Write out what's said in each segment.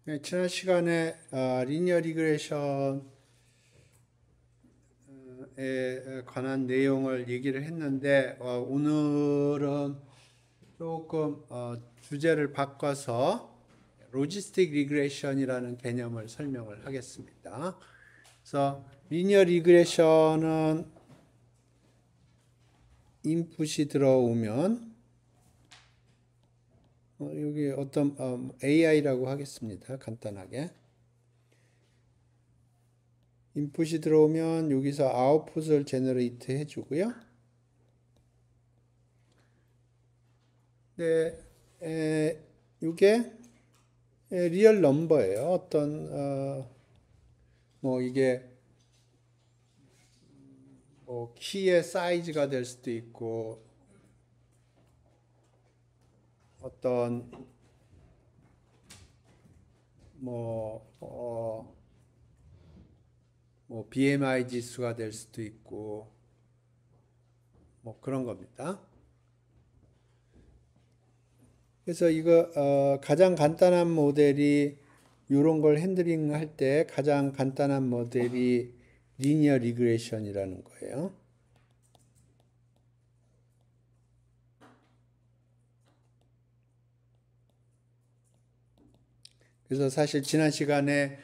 네, 지난 시간에 리니어 리그레션에 관한 내용을 얘기를 했는데 오늘은 조금 주제를 바꿔서 로지스틱 리그레션이라는 개념을 설명을 하겠습니다. 그래서 리니어 리그레션은 인풋이 들어오면 여기 어떤 AI라고 하겠습니다. 간단하게. 인풋이 들어오면 여기서 아웃풋을 제너레이트 해주고요. 네, 이게 리얼 넘버예요. 뭐 이게 뭐 키의 사이즈가 될 수도 있고 어떤 뭐 BMI 지수가 될 수도 있고 뭐 그런 겁니다. 그래서 이거 가장 간단한 모델이 이런 걸 핸들링 할 때 가장 간단한 모델이 리니어 리그레션이라는 거예요. 그래서 사실 지난 시간에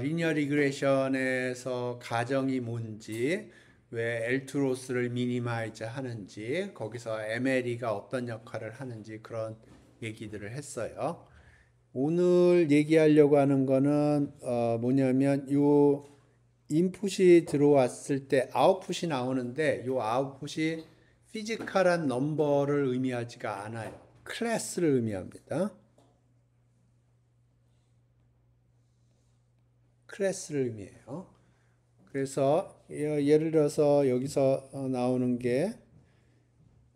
리니어 리그레션에서 가정이 뭔지, 왜 L2 로스를 미니마이즈 하는지, 거기서 MLE가 어떤 역할을 하는지 그런 얘기들을 했어요. 오늘 얘기하려고 하는 거는 뭐냐면 요 인풋이 들어왔을 때 아웃풋이 나오는데 요 아웃풋이 피지컬한 넘버를 의미하지가 않아요. 클래스를 의미합니다. 클래스를 의미해요. 그래서 예를 들어서 여기서 나오는 게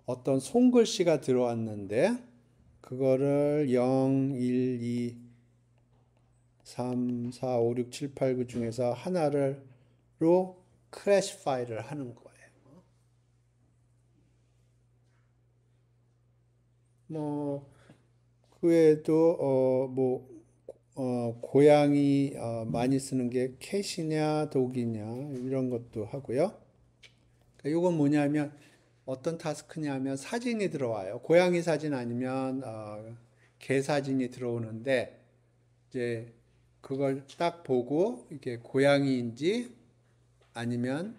어떤 손글씨가 들어왔는데 그거를 0, 1, 2, 3, 4, 5, 6, 7, 8, 9 중에서 하나로 클래시파이를 하는 거예요. 뭐, 그 외에도, 고양이 많이 쓰는 게 캣이냐, 독이냐, 이런 것도 하고요. 이건 뭐냐면, 어떤 타스크냐면 사진이 들어와요. 고양이 사진 아니면 개 사진이 들어오는데, 이제 그걸 딱 보고, 이게 고양이인지 아니면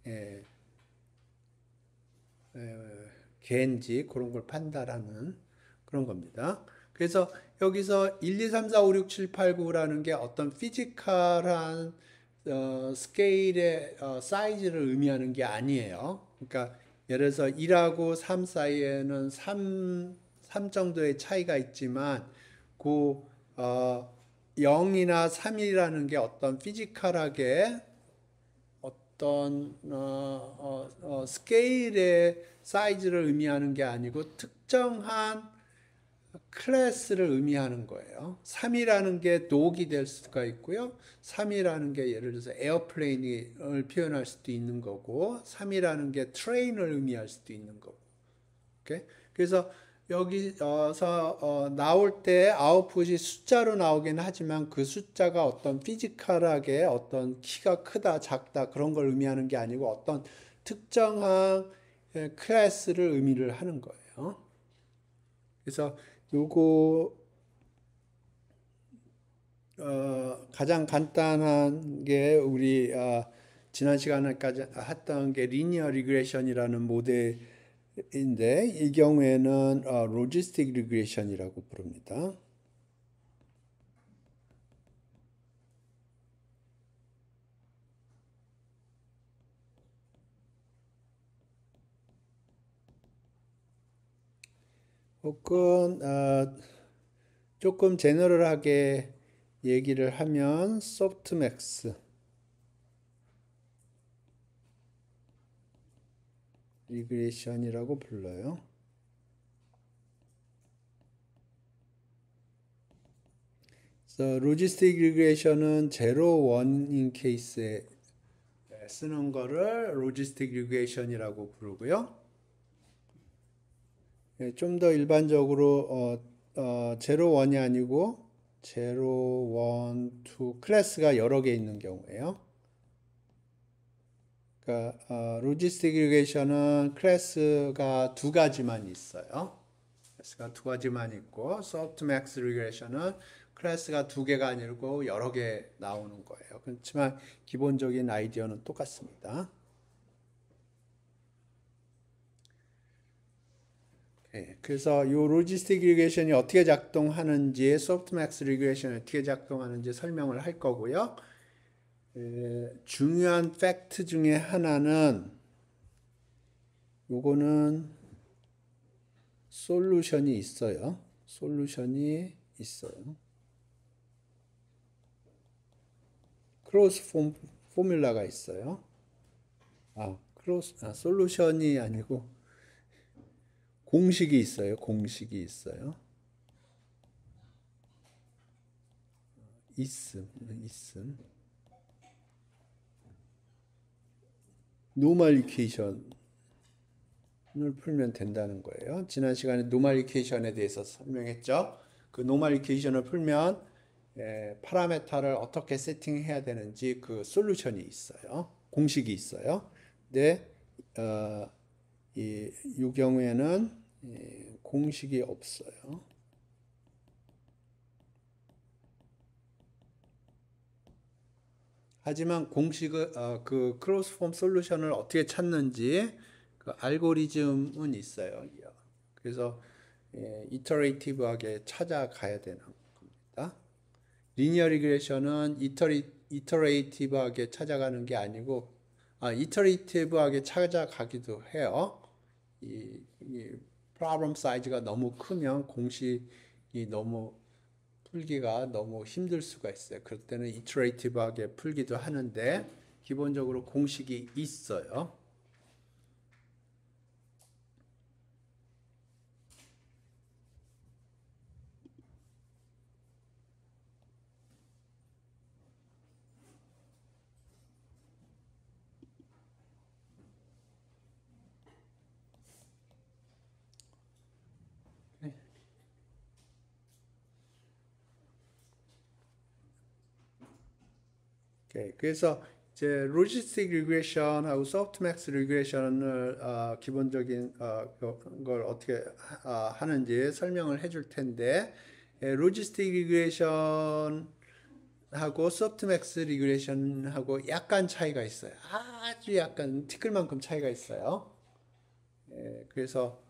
예, 개인지 그런 걸 판단하는 그런 겁니다. 그래서 여기서 1, 2, 3, 4, 5, 6, 7, 8, 9라는 게 어떤 피지컬한 스케일의 사이즈를 의미하는 게 아니에요. 그러니까 예를 들어서 1하고 3 사이에는 3 정도의 차이가 있지만 그 0이나 3이라는 게 어떤 피지컬하게 어떤 스케일의 사이즈를 의미하는 게 아니고 특정한 클래스를 의미하는 거예요. 3이라는 게 독이 될 수가 있고요. 3이라는 게 예를 들어서 에어플레인을 표현할 수도 있는 거고 3이라는 게 트레인을 의미할 수도 있는 거고. 오케이? 그래서 여기서 나올 때 아웃풋이 숫자로 나오긴 하지만 그 숫자가 어떤 피지컬하게 어떤 키가 크다 작다 그런 걸 의미하는 게 아니고 어떤 특정한 클래스를 의미를 하는 거예요. 그래서 요거 가장 간단한 게 우리 지난 시간까지 했던 게 리니어 리그레션이라는 모델인데 이 경우에는 로지스틱 리그레션이라고 부릅니다. 혹은 조금 제너럴하게 얘기를 하면 소프트맥스 리그레션이라고 불러요. 그래서 로지스틱 리그레션은 제로 원인 케이스에 쓰는 거를 로지스틱 리그레션이라고 부르고요. 좀 더 일반적으로 제로 원이 아니고 0, 1, 2 클래스가 여러 개 있는 경우에요. 그러니까 로지스틱 리그레이션은 클래스가 두 가지만 있어요. 클래스가 두 가지만 있고 소프트맥스 리그레이션은 클래스가 두 개가 아니고 여러 개 나오는 거예요. 그렇지만 기본적인 아이디어는 똑같습니다. 그래서 이 로지스틱 리그레이션이 어떻게 작동하는지, 소프트맥스 리그레이션이 어떻게 작동하는지 설명을 할 거고요. 중요한 팩트 중에 하나는 요거는 솔루션이 있어요. 솔루션이 있어요. 크로스 포뮬라가 있어요. 솔루션이 아니고 공식이 있어요. 공식이 있어요. 있음. 노멀 이퀘이션을 풀면 된다는 거예요. 지난 시간에 노멀 이퀘이션에 대해서 설명했죠. 그 노멀 이퀘이션을 풀면 파라메타를 어떻게 세팅해야 되는지 그 솔루션이 있어요. 공식이 있어요. 근데 이 경우에는 공식이 없어요. 하지만 공식을 그 크로스폼 솔루션을 어떻게 찾는지 그 알고리즘은 있어요. 그래서 이터레이티브하게 찾아가야 되는 겁니다. 리니어 리그레이션은 이터레이티브하게 찾아가는 게 아니고 이터레이티브하게 찾아가기도 해요. 이 프로블럼 사이즈가 너무 크면 공식이 너무 풀기가 너무 힘들 수가 있어요. 그럴 때는 이터레이티브하게 풀기도 하는데 기본적으로 공식이 있어요. 그래서 이제 로지스틱 리그레이션하고 소프트맥스 리그레이션을 기본적인 걸 어떻게 하는지 설명을 해줄 텐데 로지스틱 리그레이션하고 소프트맥스 리그레이션하고 약간 차이가 있어요. 아주 약간 티끌만큼 차이가 있어요. 그래서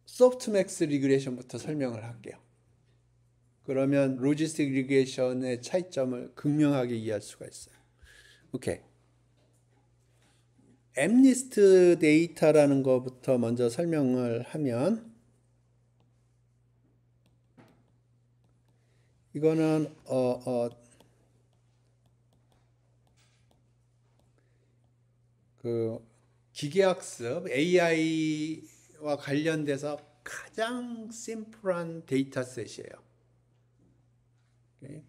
소프트맥스 리그레이션부터 설명을 할게요. 그러면 로지스틱 리그레이션의 차이점을 극명하게 이해할 수가 있어요. 오케이. 엠니스트 데이터라는 것부터 먼저 설명을 하면 이거는 그 기계학습 AI와 관련돼서 가장 심플한 데이터셋이에요.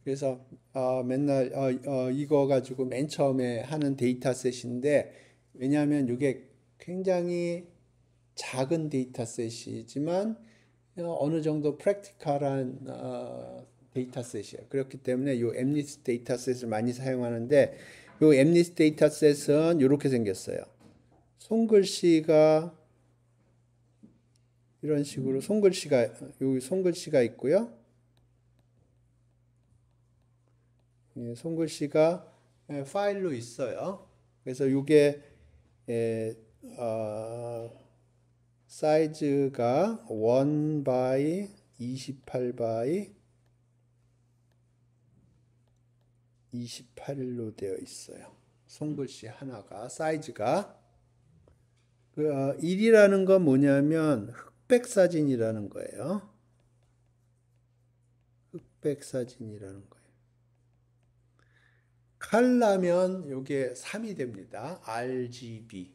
그래서 맨날 이거 가지고 맨 처음에 하는 데이터셋인데 왜냐하면 이게 굉장히 작은 데이터셋이지만 어느 정도 프랙티컬한 데이터셋이에요. 그렇기 때문에 이 엠니스트 데이터셋을 많이 사용하는데 이 엠니스트 데이터셋은 이렇게 생겼어요. 손글씨가 이런 식으로 여기 손글씨가 있고요. 손글씨가 파일로 있어요. 그래서 이게 사이즈가 1 by 28 by 28로 되어 있어요. 손글씨 하나가 사이즈가 1이라는 건 뭐냐면 흑백 사진이라는 거예요. 흑백 사진이라는 거예요. 컬러면 이게 3이 됩니다. RGB.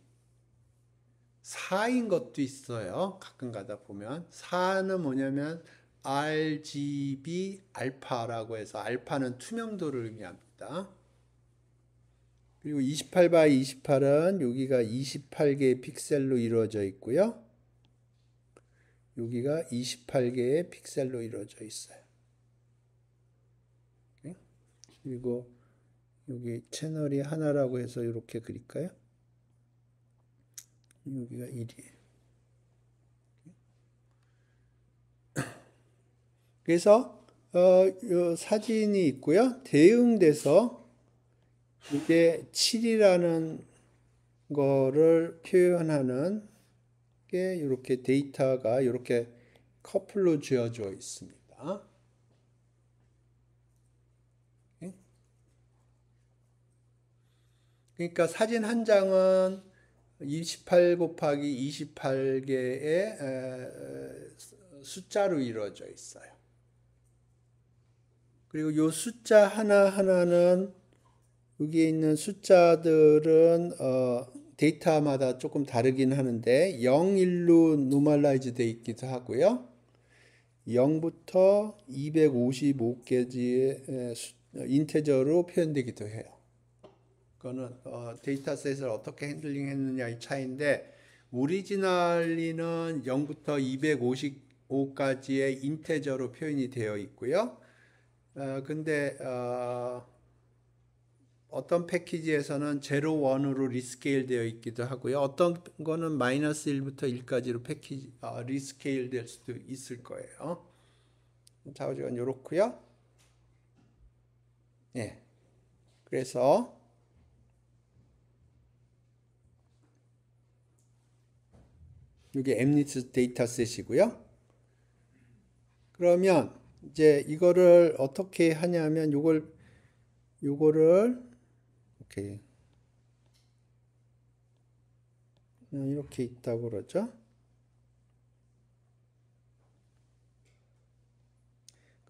4인 것도 있어요. 가끔 가다 보면. 4는 뭐냐면 RGB 알파라고 해서 알파는 투명도를 의미합니다. 그리고 28 by 28은 여기가 28개의 픽셀로 이루어져 있고요. 여기가 28개의 픽셀로 이루어져 있어요. 그리고 여기 채널이 하나라고 해서 이렇게 그릴까요? 여기가 1이에요. 그래서 요 사진이 있고요. 대응돼서 이게 7이라는 거를 표현하는 게 이렇게 데이터가 이렇게 커플로 지어져 있습니다. 그러니까 사진 한 장은 28 곱하기 28개의 숫자로 이루어져 있어요. 그리고 이 숫자 하나하나는 여기에 있는 숫자들은 데이터마다 조금 다르긴 하는데 0, 1로 노멀라이즈 되어 있기도 하고요. 0부터 255개의 인테저로 표현되기도 해요. 그거는 데이터셋을 어떻게 핸들링 했느냐의 차이인데 오리지널리는 0부터 255까지의 인테저로 표현이 되어 있고요. 근데 어떤 패키지에서는 0, 1으로 리스케일 되어 있기도 하고요. 어떤 거는 마이너스 1부터 1까지로 리스케일 될 수도 있을 거예요. 좌우지간 이렇고요. 예. 그래서 이게 엠니트 데이터셋이고요. 그러면 이제 이거를 어떻게 하냐면 요거를 이렇게 있다고 그러죠.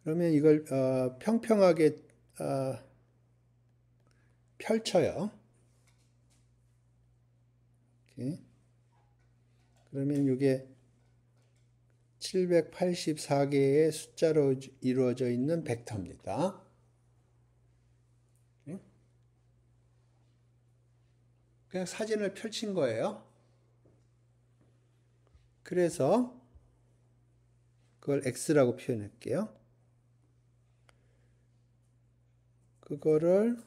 그러면 이걸 평평하게 펼쳐요. 이렇게. 그러면 이게 784개의 숫자로 이루어져 있는 벡터입니다. 그냥 사진을 펼친 거예요. 그래서 그걸 X라고 표현할게요. 그거를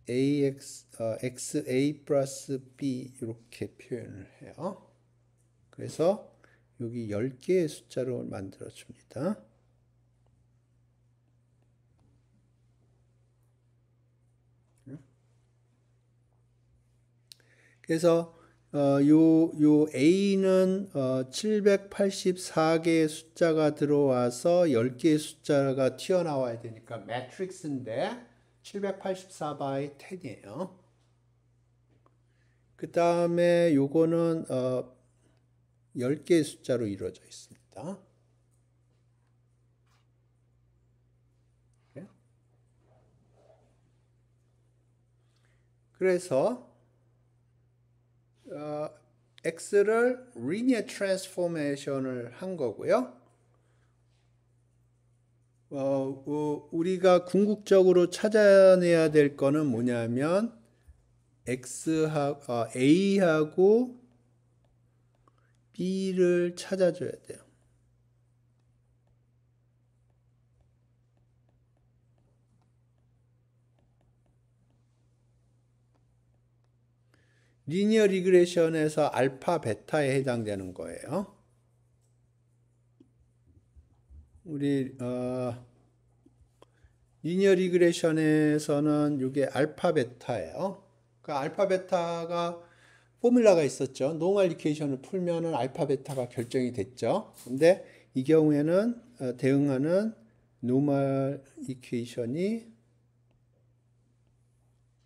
XA 플러스 B 이렇게 표현을 해요. 그래서 여기 10개의 숫자로 만들어 줍니다. 그래서 요 A는 784개의 숫자가 들어와서 10개의 숫자가 튀어나와야 되니까 매트릭스인데 784 by 10이에요. 그 다음에 요거는 10개의 숫자로 이루어져 있습니다. 그래서 X를 linear transformation을 한 거고요. 우리가 궁극적으로 찾아내야 될 거는 뭐냐면 A하고 B를 찾아줘야 돼요. 리니어 리그레션에서 알파, 베타에 해당되는 거예요. 우리 리니어 리그레션에서는 이게 알파, 베타예요. 그 알파, 베타가 포뮬라가 있었죠. 노멀 이퀘이션을 풀면은 알파, 베타가 결정이 됐죠. 근데 이 경우에는 대응하는 노멀 이퀘이션이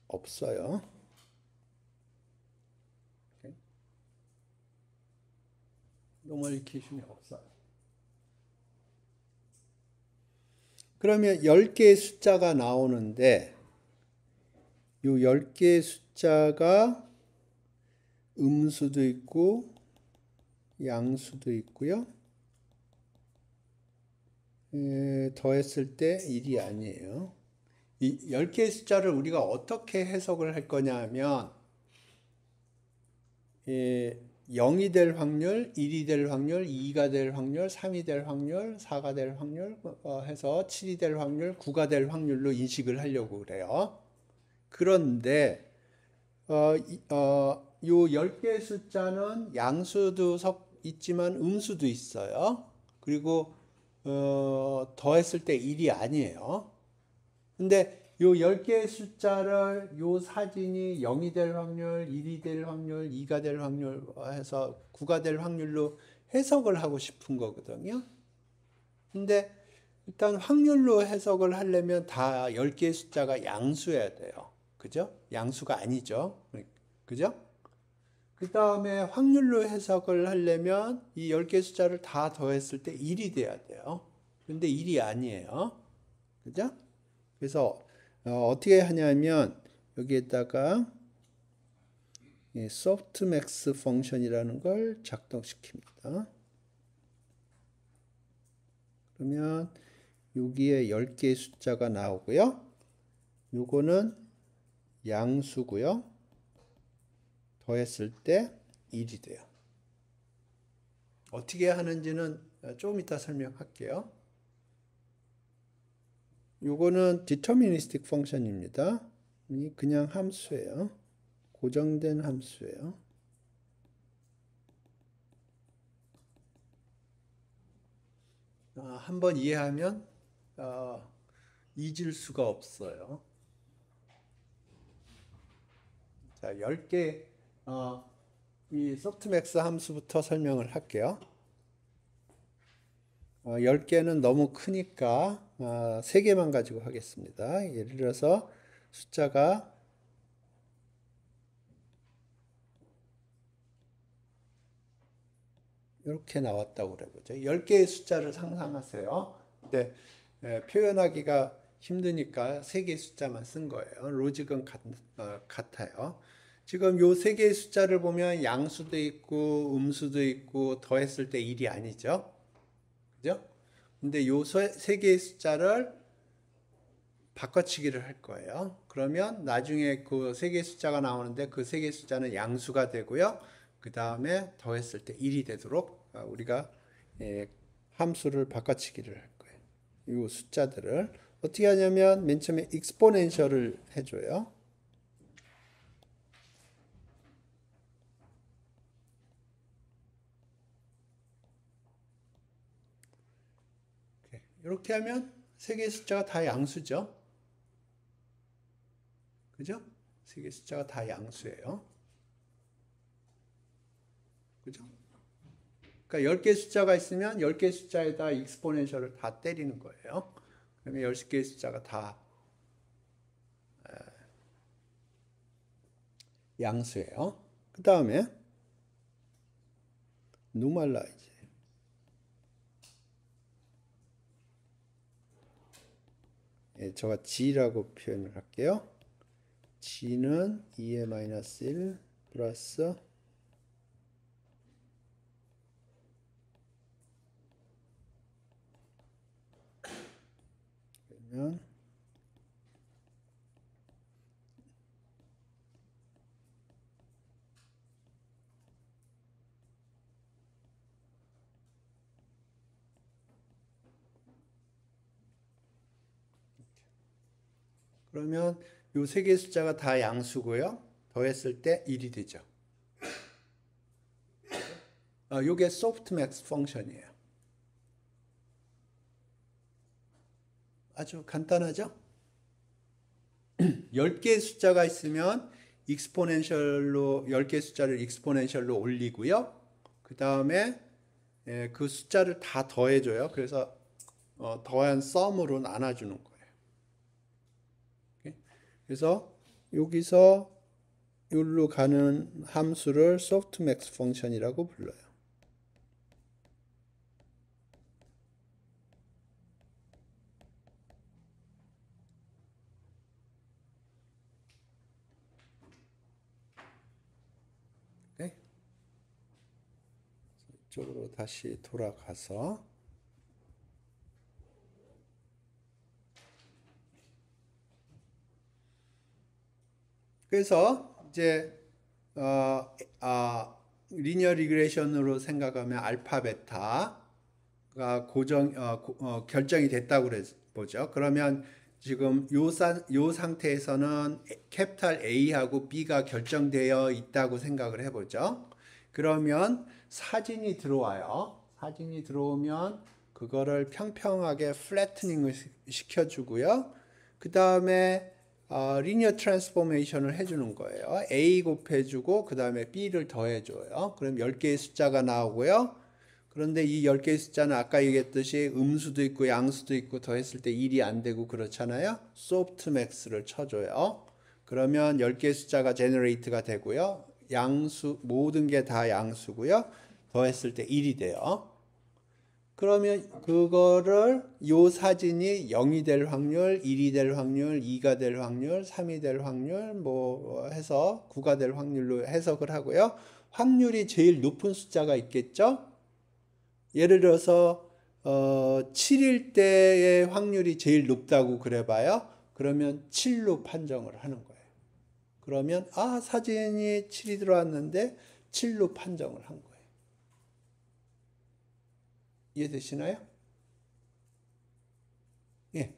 없어요. 노멀 이퀘이션이 없어요. 그러면 10개의 숫자가 나오는데 이 10개의 숫자가 음수도 있고 양수도 있고요. 더했을 때 1이 아니에요. 이 10개의 숫자를 우리가 어떻게 해석을 할 거냐 하면 0이 될 확률, 1이 될 확률, 2가 될 확률, 3이 될 확률, 4가 될 확률 해서 7이 될 확률, 9가 될 확률로 인식을 하려고 그래요. 그런데 요 10개의 숫자는 양수도 있지만 음수도 있어요. 그리고 더했을 때 1이 아니에요. 근데 요 10개의 숫자를 요 사진이 0이 될 확률, 1이 될 확률, 2가 될 확률 해서 9가 될 확률로 해석을 하고 싶은 거거든요. 근데 일단 확률로 해석을 하려면 다 10개의 숫자가 양수여야 돼요. 그죠? 양수가 아니죠. 그죠? 그 다음에 확률로 해석을 하려면 이 10개 숫자를 다 더했을 때 1이 돼야 돼요. 근데 1이 아니에요. 그죠? 그래서 어떻게 하냐면 여기에다가 소프트맥스 펑션이라는 걸 작동시킵니다. 그러면 여기에 10개의 숫자가 나오고요. 요거는 양수고요. 더했을 때 1이 돼요. 어떻게 하는지는 조금 이따 설명할게요. 요거는 deterministic 펑션입니다. 그냥 함수예요. 고정된 함수예요. 한번 이해하면 잊을 수가 없어요. 자, 10개 이 소프트맥스 함수부터 설명을 할게요. 10개는 너무 크니까 3개만 가지고 하겠습니다. 예를 들어서 숫자가 이렇게 나왔다고 그래보죠. 10개의 숫자를 상상하세요. 근데 표현하기가 힘드니까 3개의 숫자만 쓴 거예요. 로직은 같아요. 지금 요 3개의 숫자를 보면 양수도 있고 음수도 있고 더했을 때 1이 아니죠. 그죠? 근데 요 3개의 숫자를 바꿔치기를 할 거예요. 그러면 나중에 그 3개의 숫자가 나오는데 그 3개의 숫자는 양수가 되고요. 그 다음에 더했을 때 1이 되도록 우리가 함수를 바꿔치기를 할 거예요. 이 숫자들을 어떻게 하냐면 맨 처음에 익스포넨셜을 해줘요. 이렇게 하면 3개의 숫자가 다 양수죠. 그죠? 3개의 숫자가 다 양수예요. 그죠? 그러니까 10개의 숫자가 있으면 10개의 숫자에다 익스포넨셜을 다 때리는 거예요. 그러면 10개의 숫자가 다 양수예요. 그 다음에 누말라이즈. 제가 G라고 표현을 할게요. G는 2의 마이너스 1 플러스 그러면 그러면 요 세 개의 숫자가 다 양수고요. 더했을 때 1이 되죠. 요게 소프트맥스 펑션이에요. 아주 간단하죠? 10개의 숫자가 있으면 익스포넨셜로 10개의 숫자를 익스포넨셜로 올리고요. 그 다음에 그 숫자를 다 더해줘요. 그래서 더한 썸으로 나눠주는 거예요. 그래서 여기서 여기로 가는 함수를 소프트맥스 펑션이라고 불러요. 네? 이쪽으로 다시 돌아가서 그래서 이제 리니어 리그레이션으로 생각하면 알파 베타가 결정이 됐다고 보죠. 그러면 지금 요 상태에서는 캐피탈 A하고 B가 결정되어 있다고 생각을 해보죠. 그러면 사진이 들어와요. 사진이 들어오면 그거를 평평하게 플래트닝을 시켜주고요. 그 다음에 리니어 트랜스포메이션을 해주는 거예요. A 곱해주고 그 다음에 B를 더해줘요. 그럼 10개의 숫자가 나오고요. 그런데 이 10개의 숫자는 아까 얘기했듯이 음수도 있고 양수도 있고 더했을 때 1이 안 되고 그렇잖아요. 소프트맥스를 쳐줘요. 그러면 10개의 숫자가 제너레이트가 되고요. 양수, 모든 게 다 양수고요. 더했을 때 1이 돼요. 그러면 그거를 요 사진이 0이 될 확률, 1이 될 확률, 2가 될 확률, 3이 될 확률 뭐 해서 9가 될 확률로 해석을 하고요. 확률이 제일 높은 숫자가 있겠죠? 예를 들어서 7일 때의 확률이 제일 높다고 그래봐요. 그러면 7로 판정을 하는 거예요. 그러면 사진이 7이 들어왔는데 7로 판정을 한 거예요. 이해되시나요? 예.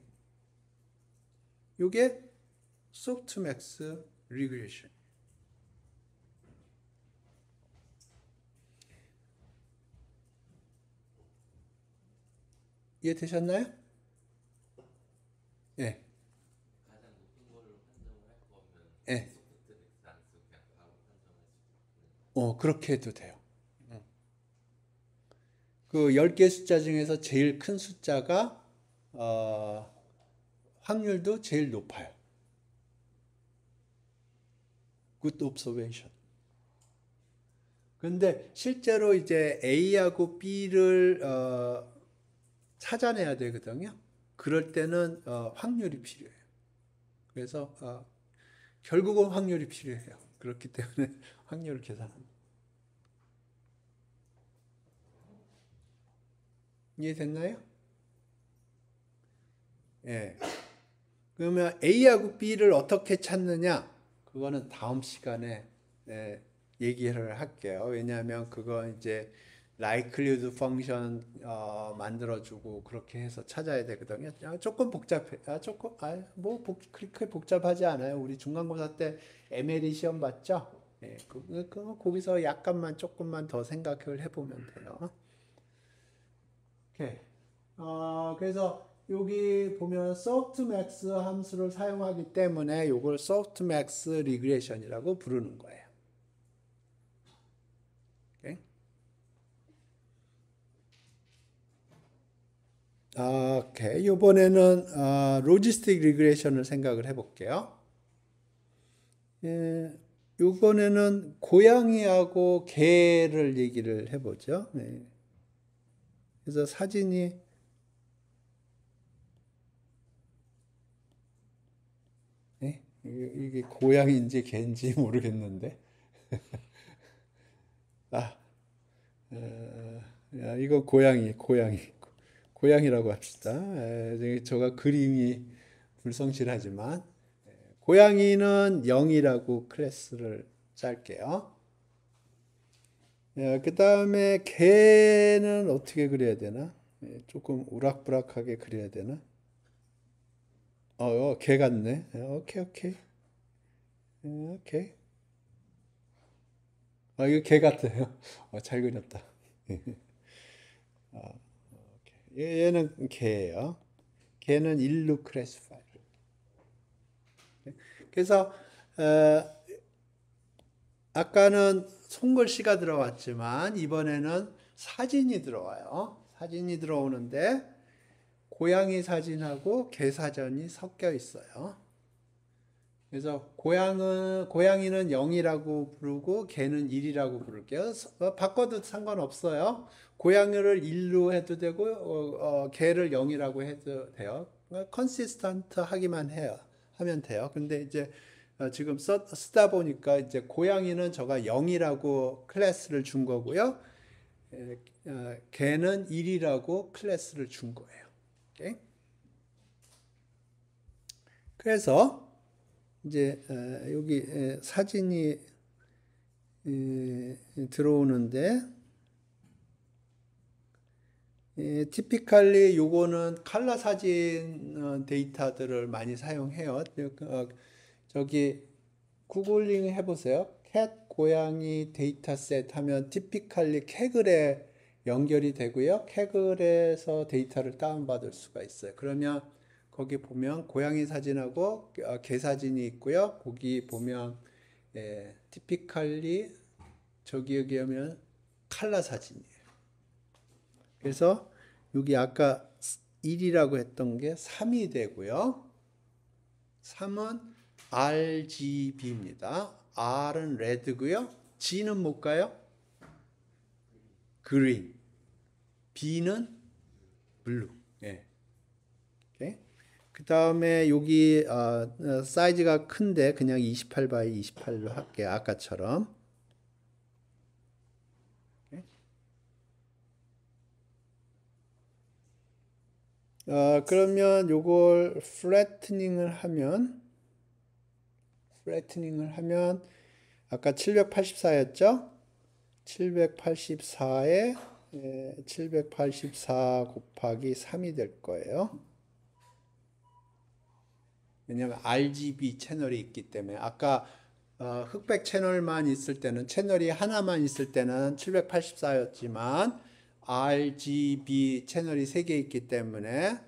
요게 소프트맥스 리그레이션. 이해되셨나요? 예. 가장 높은 걸로 판정을 할 거면 예. 소프트 렉산스 그냥 바로 판정할 수 있는. 그렇게 해도 돼요. 그 10개 숫자 중에서 제일 큰 숫자가 확률도 제일 높아요. Good observation. 근데 실제로 이제 A하고 B를 찾아내야 되거든요. 그럴 때는 확률이 필요해요. 그래서 결국은 확률이 필요해요. 그렇기 때문에 확률을 계산합니다. 이해됐나요? 예. 그러면 A하고 B를 어떻게 찾느냐? 그거는 다음 시간에 얘기를 할게요. 왜냐하면 그거 이제 likelihood function 만들어주고 그렇게 해서 찾아야 되거든요. 조금 복잡해. 그렇게 복잡하지 않아요. 우리 중간고사 때 MLE 시험 봤죠? 예, 거기서 약간만 조금만 더 생각을 해보면 돼요. 오케이. 그래서 여기 보면 softmax 함수를 사용하기 때문에 이걸 softmax regression이라고 부르는 거예요. 오케이. 오케이. 이번에는 logistic regression을 생각을 해볼게요. 이번에는 고양이하고 개를 얘기를 해보죠. 네. 그래서 사진이 이게 고양이인지 개인지 모르겠는데. 이거 고양이라고 합시다. 저가 그림이 불성실하지만 고양이는 0이라고 클래스를 짤게요. 그 다음에 개는 어떻게 그려야 되나? 조금 우락부락하게 그려야 되나? 개 같네. 오케이. 오케이. 이거 개 같아요. 잘 그렸다. 얘는 개예요. 개는 1로 클래시파이. 그래서 아까는 손글씨가 들어왔지만 이번에는 사진이 들어와요. 사진이 들어오는데 고양이 사진하고 개 사진이 섞여 있어요. 그래서 고양이는 0이라고 부르고 개는 1이라고 부를게요. 바꿔도 상관없어요. 고양이를 1로 해도 되고 개를 0이라고 해도 돼요. 컨시스턴트 하기만 하면 돼요. 근데 이제 지금 쓰다 보니까 이제 고양이는 저가 0이라고 클래스를 준 거고요. 개는 1이라고 클래스를 준 거예요. 오케이? 그래서 이제 여기 사진이 들어오는데 티피컬리 요거는 컬러 사진 데이터들을 많이 사용해요. 저기 구글링 해보세요. 캣 고양이 데이터셋 하면 티피컬리 캐글에 연결이 되고요. 캐글에서 데이터를 다운받을 수가 있어요. 그러면 거기 보면 고양이 사진하고 개 사진이 있고요. 거기 보면 티피컬리 저기 여기 하면 컬러 사진이에요. 그래서 여기 아까 1이라고 했던 게 3이 되고요. 3은 RGB입니다. R은 레드고요. G는 뭘까요? 그린. B는 블루. 예. 그 다음에 여기 사이즈가 큰데 그냥 28 x 28로 할게요. 아까처럼. 그러면 요걸 플래트닝을 하면 아까 784였죠? 784에 784 곱하기 3이 될 거예요. 왜냐하면 RGB 채널이 있기 때문에 아까 흑백 채널만 있을 때는 채널이 하나만 있을 때는 784였지만 RGB 채널이 3개 있기 때문에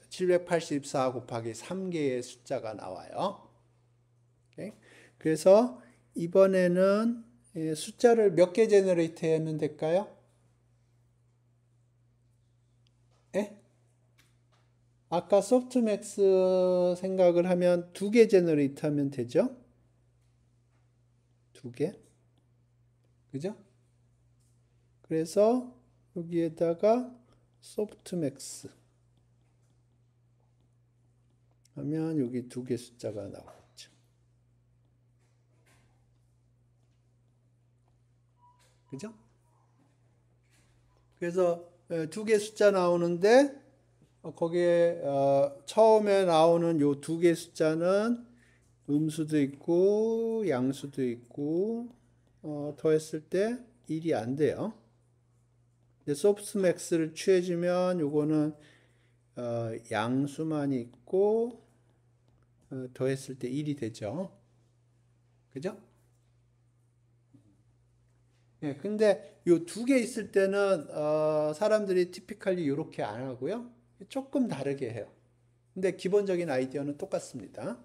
784 곱하기 3개의 숫자가 나와요. 오케이? 그래서 이번에는 숫자를 몇 개 제너레이트 하면 될까요? 아까 소프트맥스 생각을 하면 2개 제너레이트 하면 되죠? 2개. 그죠? 그래서 여기에다가 소프트맥스 하면 여기 2개 숫자가 나오겠죠. 그죠? 그래서 2개 숫자 나오는데 거기에 처음에 나오는 요 2개 숫자는 음수도 있고 양수도 있고 더했을 때 1이 안 돼요. 소프트맥스를 취해주면 요거는 양수만 있고 더했을 때 1이 되죠. 그죠? 예, 근데 요 2개 있을 때는 사람들이 티피컬리 이렇게 안 하고요. 조금 다르게 해요. 근데 기본적인 아이디어는 똑같습니다.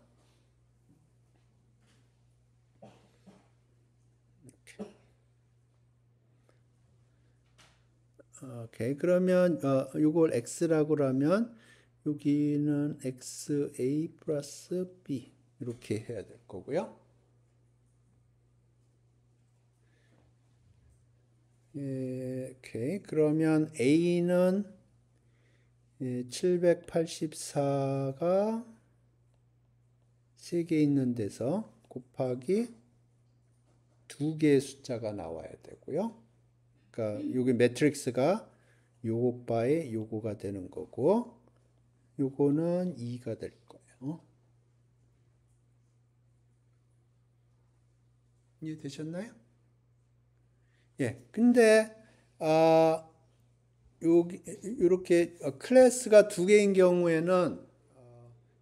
오케이. 그러면 이걸 x라고 하면 여기는 xa 플러스 b 이렇게 해야 될 거고요. 오케이. 그러면 a는 784가 3개 있는 데서 곱하기 2개의 숫자가 나와야 되고요. 그러니까 여기 매트릭스가 요거 바에 요거가 되는 거고 요거는 2가 될 거예요. 이해되셨나요? 예. 근데 여기 이렇게 클래스가 2개인 경우에는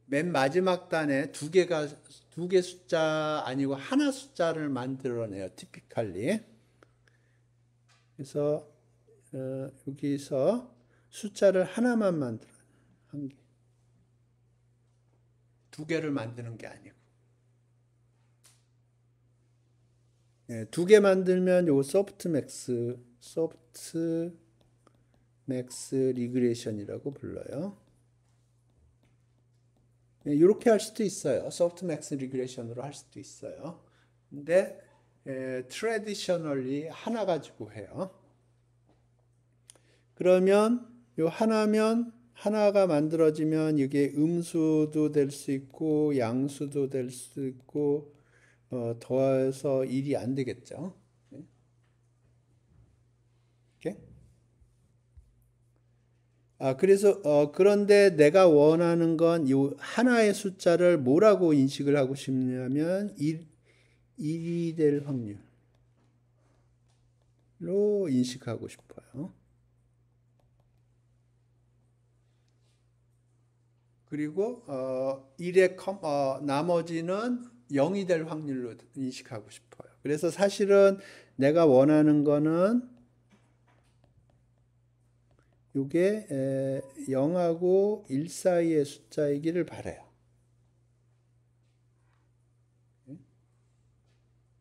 맨 마지막 단에 2개 숫자 아니고 하나 숫자를 만들어내요. 티피컬리. 그래서 여기서 숫자를 하나만 만들어요. 한 개. 2개를 만드는 게 아니고. 2개 만들면 요 소프트맥스 리그레이션이라고 불러요. 이렇게 할 수도 있어요. 소프트맥스 리그레이션으로 할 수도 있어요. 근데 트래디셔널리 하나 가지고 해요. 그러면 요 하나면 하나가 만들어지면 이게 음수도 될 수 있고 양수도 될 수 있고 더해서 1이 안 되겠죠. 오케이? 그래서 그런데 내가 원하는 건 이 하나의 숫자를 뭐라고 인식을 하고 싶냐면 1이 될 확률로 인식하고 싶어요. 그리고 1의 나머지는 0이 될 확률로 인식하고 싶어요. 그래서 사실은 내가 원하는 거는 이게 0하고 1 사이의 숫자이기를 바라요.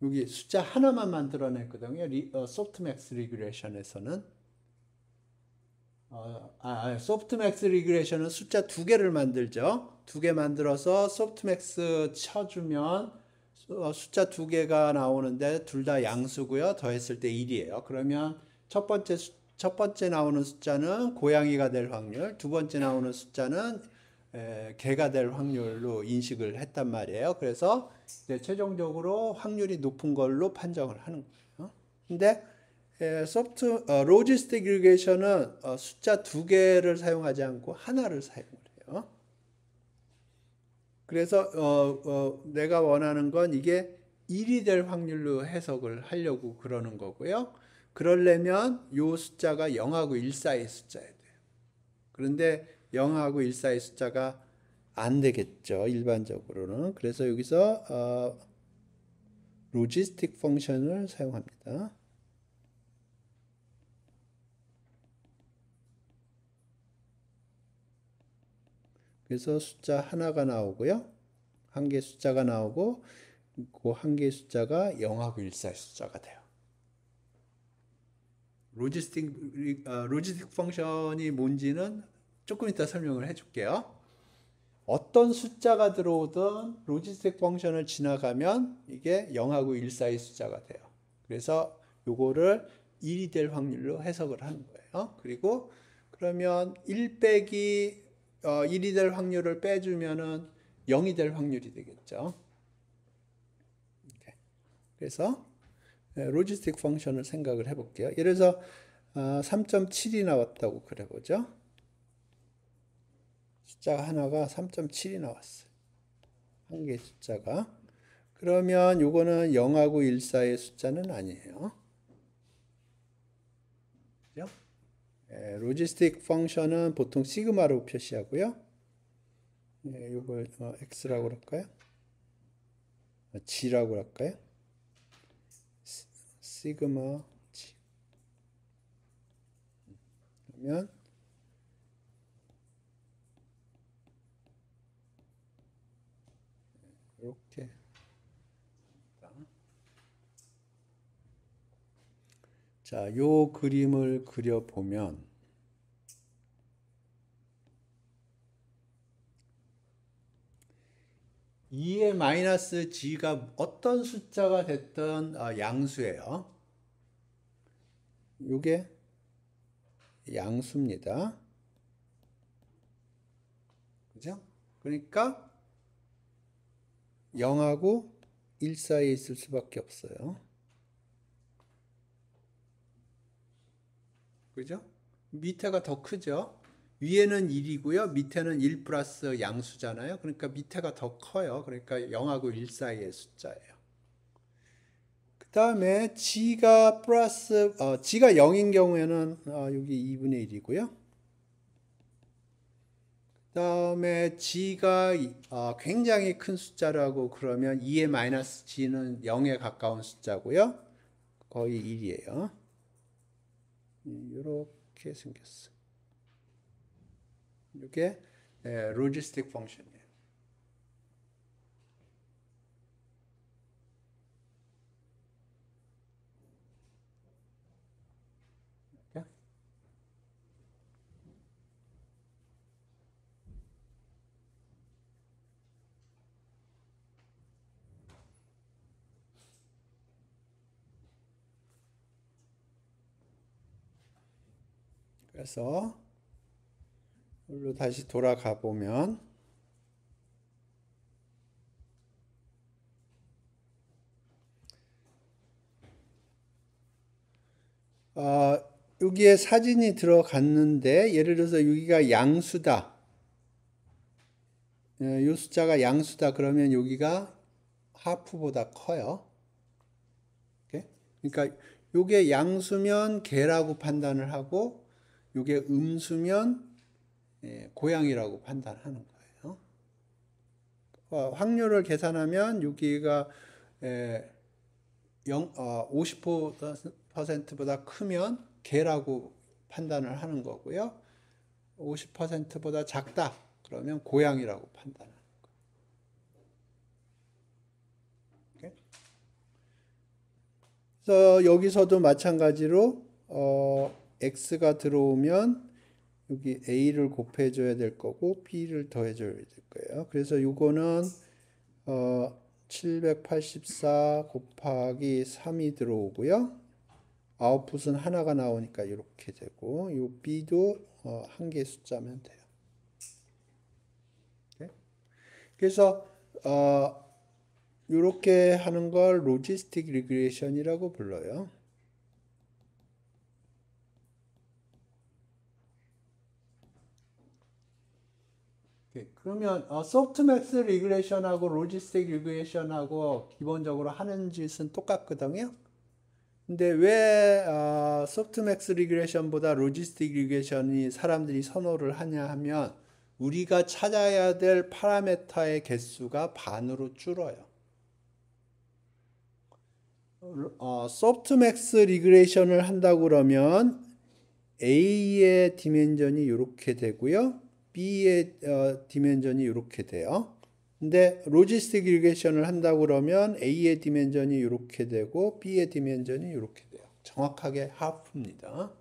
여기 숫자 하나만 만들어냈거든요. 소프트맥스 리그레이션에서는. 소프트맥스 리그레이션은 숫자 두 개를 만들죠. 두 개 만들어서 소프트맥스 쳐주면 숫자 두 개가 나오는데 둘 다 양수고요. 더했을 때 1이에요. 그러면 첫 번째 나오는 숫자는 고양이가 될 확률, 두 번째 나오는 숫자는 개가 될 확률로 인식을 했단 말이에요. 그래서 이제 최종적으로 확률이 높은 걸로 판정을 하는 거예요. 근데 로지스틱 리그레이션은 숫자 두 개를 사용하지 않고 하나를 사용을 해요. 그래서 내가 원하는 건 이게 1이 될 확률로 해석을 하려고 그러는 거고요. 그러려면 이 숫자가 0하고 1 사이의 숫자여야 돼요. 그런데 0하고 1 사이의 숫자가 안 되겠죠. 일반적으로는. 그래서 여기서 로지스틱 펑션을 사용합니다. 그래서 숫자 하나가 나오고요. 한 개 숫자가 나오고 그 한 개의 숫자가 0하고 1 사이 숫자가 돼요. 로지스틱 펑션이 뭔지는 조금 이따 설명을 해줄게요. 어떤 숫자가 들어오든 로지스틱 펑션을 지나가면 이게 0하고 1 사이 숫자가 돼요. 그래서 요거를 1이 될 확률로 해석을 하는 거예요. 그리고 그러면 1 빼기 1이 될 확률을 빼주면은 0이 될 확률이 되겠죠. 그래서 로지스틱 펑션을 생각을 해볼게요. 예를 들어서 3.7이 나왔다고 그래보죠. 숫자가 하나가 3.7이 나왔어요. 한 개의 숫자가. 그러면 요거는 0하고 1 사이의 숫자는 아니에요. 그죠? 로지스틱 펑션은 보통 시그마로 표시하고요. 요걸 x라고 그럴까요? g라고 할까요? 시그마 g. 그러면 이렇게. 자, 요 그림을 그려보면 (2의 마이너스 g가 어떤 숫자가 됐든 양수예요. 요게 양수입니다. 그죠? 그러니까 0하고 1 사이에 있을 수밖에 없어요. 그죠? 밑에가 더 크죠? 위에는 1이고요. 밑에는 1 플러스 양수잖아요. 그러니까 밑에가 더 커요. 그러니까 0하고 1 사이의 숫자예요. 그 다음에 g가 0인 경우에는 여기 2분의 1이고요. 그 다음에 g가 굉장히 큰 숫자라고 그러면 2의 마이너스 g는 0에 가까운 숫자고요. 거의 1이에요. 이렇게 생겼어요. 이게 로지스틱 펑션이에요. 그래서 여기로 다시 돌아가 보면 여기에 사진이 들어갔는데 예를 들어서 여기가 양수다. 이 숫자가 양수다 그러면 여기가 하프보다 커요. 그러니까 요게 양수면 개라고 판단을 하고 요게 음수면 고양이라고 판단하는 거예요. 확률을 계산하면 여기가 50%보다 크면 개라고 판단을 하는 거고요. 50%보다 작다 그러면 고양이라고 판단하는 거예요. 그래서 여기서도 마찬가지로 x가 들어오면 여기 a를 곱해줘야 될 거고 b를 더해줘야 될 거예요. 그래서 이거는 784 곱하기 3이 들어오고요. 아웃풋은 하나가 나오니까 이렇게 되고 이 b도 한 개의 숫자면 돼요. 그래서 이렇게 하는 걸 로지스틱 리그레션이라고 불러요. 그러면 소프트맥스 리그레션하고 로지스틱 리그레션하고 기본적으로 하는 짓은 똑같거든요. 근데 왜 소프트맥스 리그레션보다 로지스틱 리그레션이 사람들이 선호를 하냐 하면 우리가 찾아야 될 파라메타의 개수가 반으로 줄어요. 소프트맥스 리그레션을 한다고 그러면 A의 디멘전이 이렇게 되고요. B의 디멘전이 이렇게 돼요. 근데 로지스틱 리그레션을 한다고 그러면 A의 디멘전이 이렇게 되고 B의 디멘전이 이렇게 돼요. 정확하게 하프입니다.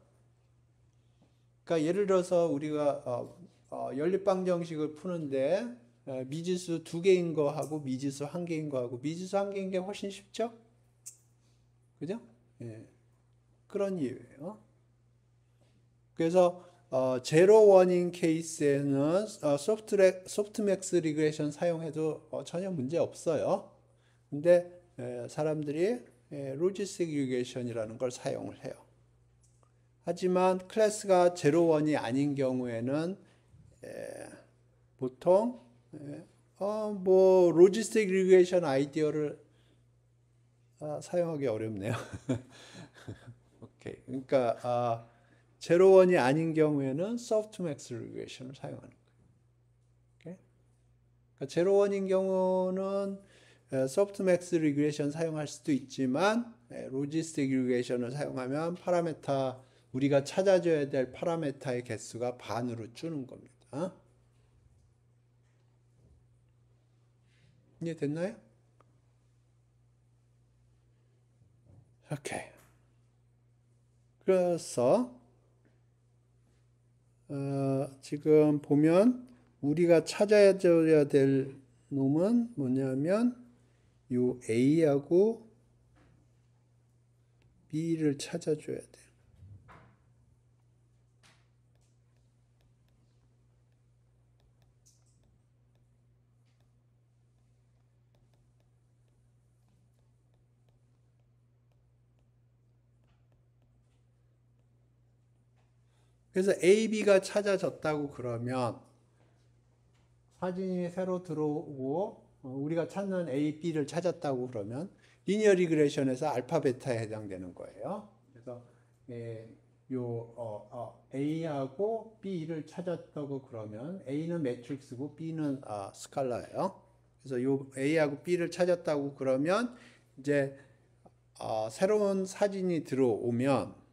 그러니까 예를 들어서 우리가 연립방정식을 푸는데 미지수 2개인 거하고 미지수 1개인 거하고 미지수 1개인 게 훨씬 쉽죠? 그죠? 예. 그런 이유예요. 그래서 제로 원인 케이스에는 소프트맥스 리그레션 사용해도 전혀 문제 없어요. 근데 사람들이 로지스틱 리그레션이라는 걸 사용을 해요. 하지만 클래스가 제로 원이 아닌 경우에는 보통 뭐 로지스틱 리그레션 아이디어를 사용하기 어렵네요. 오케이. 그러니까 제로 원이 아닌 경우에는 소프트맥스 리그레션을 사용하는 거예요. 오케이? 그러니까 제로 원인 경우는 소프트맥스 리그레션 사용할 수도 있지만 로지스틱 리그레션을 사용하면 파라메타 우리가 찾아줘야 될 파라메타의 개수가 반으로 주는 겁니다. 이해됐나요? 오케이. 그래서 지금 보면 우리가 찾아줘야 될 놈은 뭐냐면 요 A하고 B를 찾아줘야 돼요. 그래서 A, B가 찾아졌다고 그러면 사진이 새로 들어오고 우리가 찾는 A, B를 찾았다고 그러면 리니어 리그레션에서 알파 베타에 해당되는 거예요. 그래서 A하고 B를 찾았다고 그러면 A는 매트릭스고 B는 스칼라예요. 그래서 요 A하고 B를 찾았다고 그러면 이제 새로운 사진이 들어오면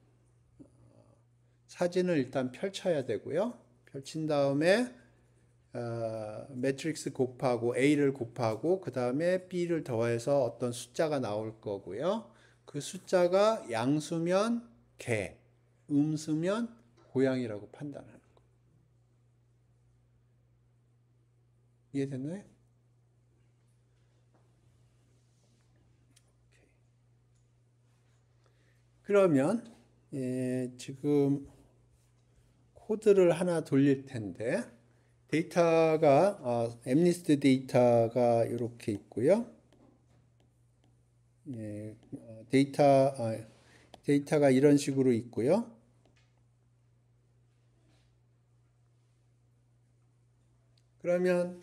사진을 일단 펼쳐야 되고요. 펼친 다음에 매트릭스 곱하고 A를 곱하고 그 다음에 B를 더해서 어떤 숫자가 나올 거고요. 그 숫자가 양수면 개, 음수면 고양이라고 판단하는 거. 이해됐나요? 그러면 지금 코드를 하나 돌릴 텐데 데이터가 엠니스트 데이터가 이렇게 있고요. 데이터가 이런 식으로 있고요. 그러면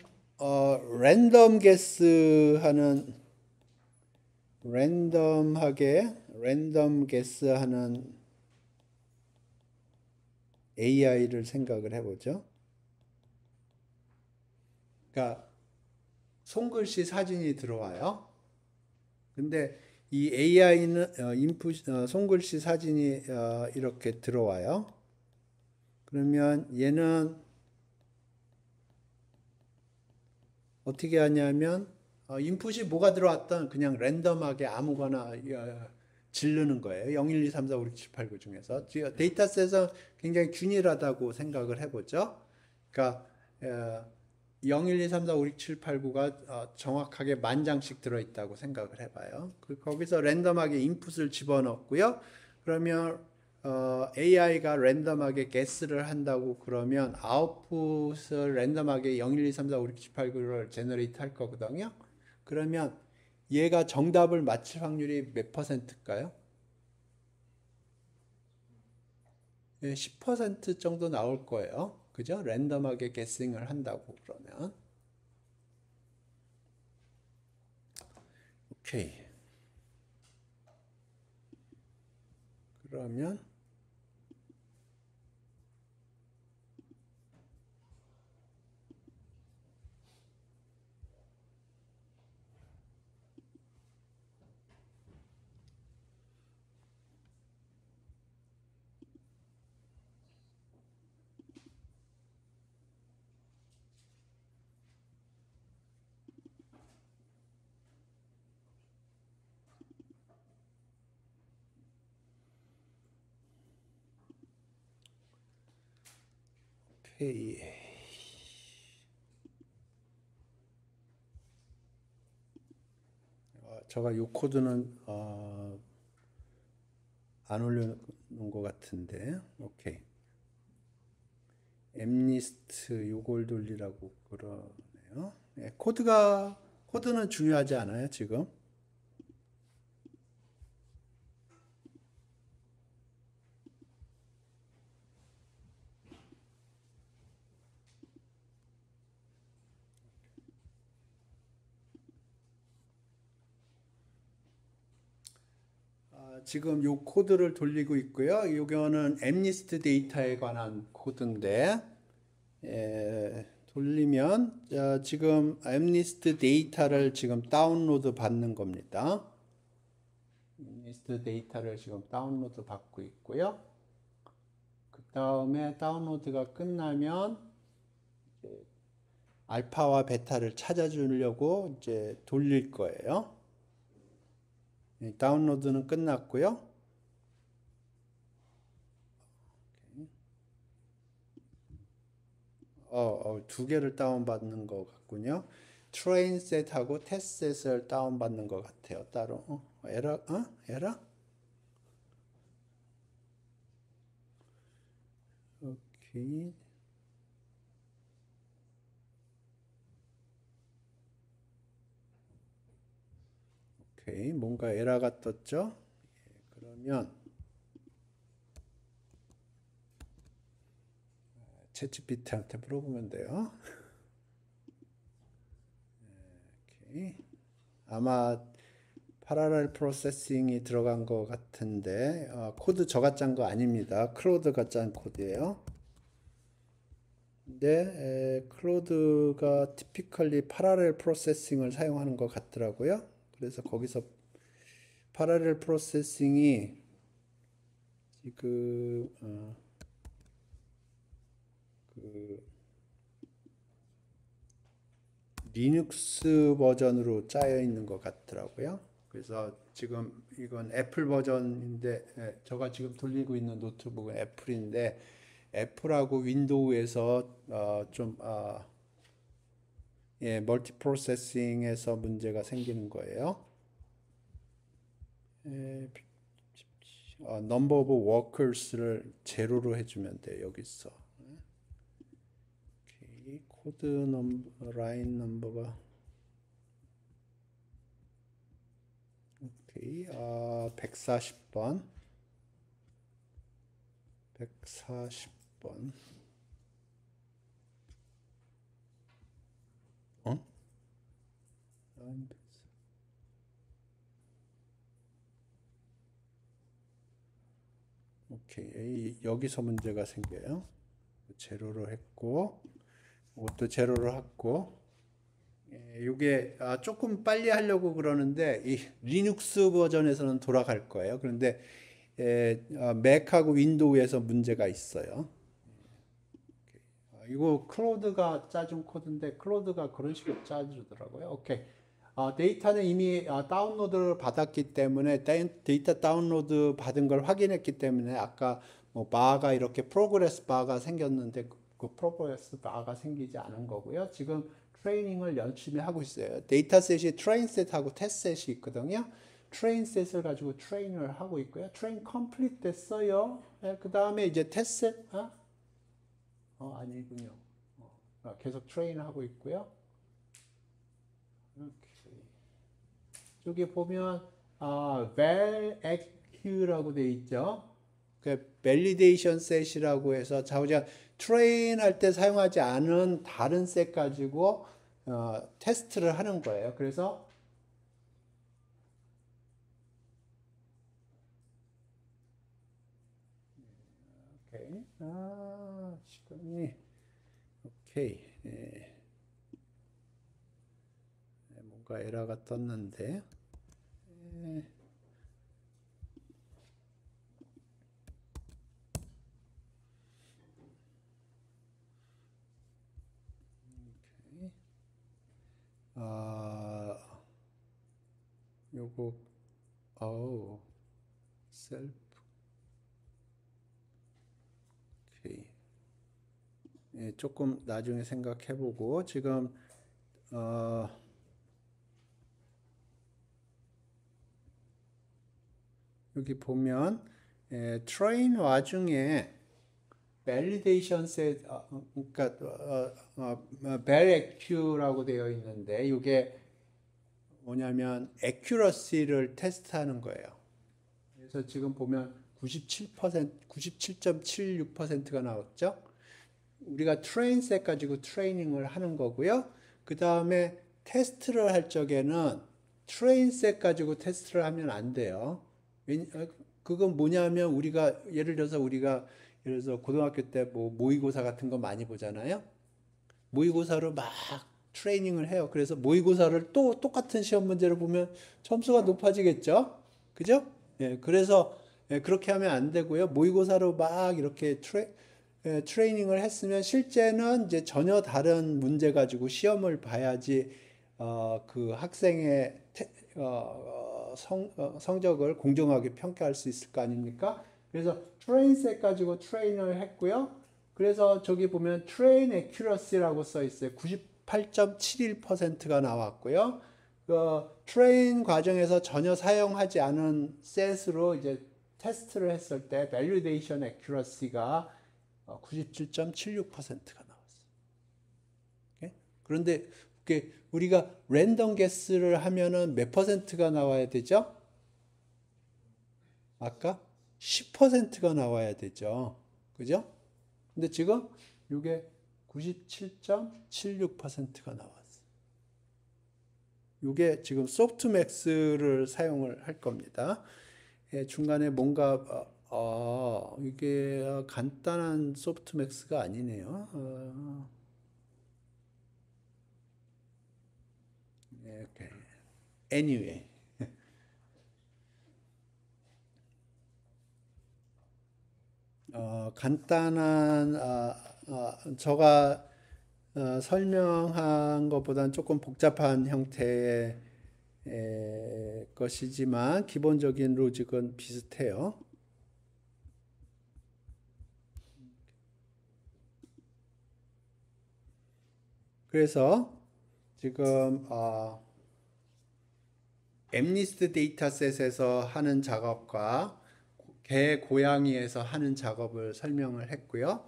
랜덤 게스 하는 랜덤하게 랜덤 게스 하는 AI를 생각을 해보죠. 그러니까 손글씨 사진이 들어와요. 근데 이 AI는 인풋 손글씨 사진이 이렇게 들어와요. 그러면 얘는 어떻게 하냐면 인풋이 뭐가 들어왔던 그냥 랜덤하게 아무거나 지르는 거예요. 0, 1, 2, 3, 4, 5, 6, 7, 8, 9 중에서 데이터셋은 굉장히 균일하다고 생각을 해보죠. 그러니까 0, 1, 2, 3, 4, 5, 6, 7, 8, 9가 정확하게 10,000장씩 들어있다고 생각을 해봐요. 거기서 랜덤하게 인풋을 집어넣고요. 그러면 AI가 랜덤하게 guess를 한다고 그러면 아웃풋을 랜덤하게 0, 1, 2, 3, 4, 5, 6, 7, 8, 9를 제너레이트 할 거거든요. 그러면 얘가 정답을 맞힐 확률이 몇 %일까요? 10% 정도 나올 거예요. 그죠? 랜덤하게 guessing을 한다고 그러면. 오케이. 그러면 페이 제가 이 코드는 안 올려놓은 것 같은데 오케이. 엠니스트 요걸 돌리라고 그러네요. 코드는 중요하지 않아요 지금. 지금 요 코드를 돌리고 있고요. 이거는 엠니스트 데이터에 관한 코드인데 돌리면 지금 엠니스트 데이터를 지금 다운로드 받는 겁니다. 엠니스트 데이터를 지금 다운로드 받고 있고요. 그 다음에 다운로드가 끝나면 알파와 베타를 찾아주려고 이제 돌릴 거예요. 다운로드는 끝났고요. 두 개를 다운받는 것 같군요. 트레인 셋하고 테스트 셋을 다운받는 것 같아요. 따로. 에러? 오케이. 오케이. 뭔가 에러가 떴죠? 그러면 챗GPT한테 물어보면 돼요. 오케이. 아마 파라렐 프로세싱이 들어간 것 같은데 코드 저가 짠 거 아닙니다. 클로드가 짠 코드예요. 근데 클로드가 티피컬리 파라렐 프로세싱을 사용하는 것 같더라고요. 그래서 거기서 파라렐 프로세싱이 지금 그 리눅스 버전으로 짜여 있는 것 같더라고요. 그래서 지금 이건 애플 버전인데 제가 지금 돌리고 있는 노트북은 애플인데 애플하고 윈도우에서 멀티 프로세싱에서 문제가 생기는 거예요. 넘버 오브 워커스를 제로로 해주면 돼 여기서. 오케이. 코드 라인 넘버가 오케이. 140번 140번 어? 오케이. 여기서 문제가 생겨요. 제로로 했고, 이것도 제로로 했고, 이게 조금 빨리 하려고 그러는데 이 리눅스 버전에서는 돌아갈 거예요. 그런데 맥하고 윈도우에서 문제가 있어요. 이거 클로드가 짜준 코드인데 클로드가 그런 식으로 짜주더라고요. 오케이. 데이터는 이미 다운로드를 받았기 때문에 데이터 다운로드 받은 걸 확인했기 때문에 아까 뭐 바가 이렇게 프로그레스 바가 생겼는데 그 프로그레스 바가 생기지 않은 거고요. 지금 트레이닝을 열심히 하고 있어요. 데이터셋이 트레인셋하고 테스트셋이 있거든요. 트레인셋을 가지고 트레인을 하고 있고요. 트레인 컴플리트 됐어요. 그 다음에 이제 테스트셋 아니군요. 계속 트레인하고 있고요. 여기 보면 valEQ라고 되어 있죠. 그 validation set이라고 해서 자우지가 트레인 할 때 사용하지 않은 다른 셋 가지고 테스트를 하는 거예요. 그래서 오케이. 시간이 오케이. 뭔가 에러가 떴는데. 요거 셀프 오케이. 조금 나중에 생각해보고 지금 여기 보면 트레인 와중에 validation set 그러니까 valEQ라고 되어 있는데 이게 뭐냐면 accuracy를 테스트하는 거예요. 그래서 지금 보면 97.76%가 나왔죠. 우리가 트레인셋 가지고 트레이닝을 하는 거고요. 그 다음에 테스트를 할 적에는 트레인셋 가지고 테스트를 하면 안 돼요. 그건 뭐냐면 예를 들어서 고등학교 때 뭐 모의고사 같은 거 많이 보잖아요. 모의고사로 막 트레이닝을 해요. 그래서 모의고사를 또 똑같은 시험 문제를 보면 점수가 높아지겠죠? 그죠? 그래서 그렇게 하면 안 되고요. 모의고사로 막 이렇게 트레이닝을 했으면 실제는 이제 전혀 다른 문제 가지고 시험을 봐야지 그 학생의 성적을 공정하게 평가할 수 있을 거 아닙니까? 그래서 트레인셋 가지고 트레인을 했고요. 그래서 저기 보면 트레인 애큐러시라고 써 있어요. 98.71%가 나왔고요. 트레인 과정에서 전혀 사용하지 않은 셋으로 이제 테스트를 했을 때 밸리데이션 애큐러시가 97.76%가 나왔어요. 오케이? 그런데 우리가 랜덤 게스를 하면은 몇 퍼센트가 나와야 되죠? 아까 10%가 나와야 되죠. 그죠? 근데 지금 이게 97.76%가 나왔어요. 이게 지금 소프트맥스를 사용을 할 겁니다. 중간에 뭔가 이게 간단한 소프트맥스가 아니네요. 오케이. Anyway. 간단한 제가 설명한 것보다는 조금 복잡한 형태의 것이지만 기본적인 로직은 비슷해요. 그래서 지금 엠니스트 데이터셋에서 하는 작업과 개 고양이에서 하는 작업을 설명을 했고요.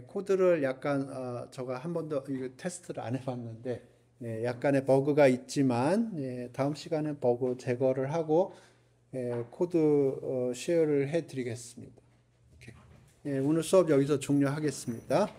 코드를 약간 제가 한 번도 이거 테스트를 안 해봤는데 약간의 버그가 있지만 다음 시간에 버그 제거를 하고 코드 쉐어를 해드리겠습니다. 오늘 수업 여기서 종료하겠습니다.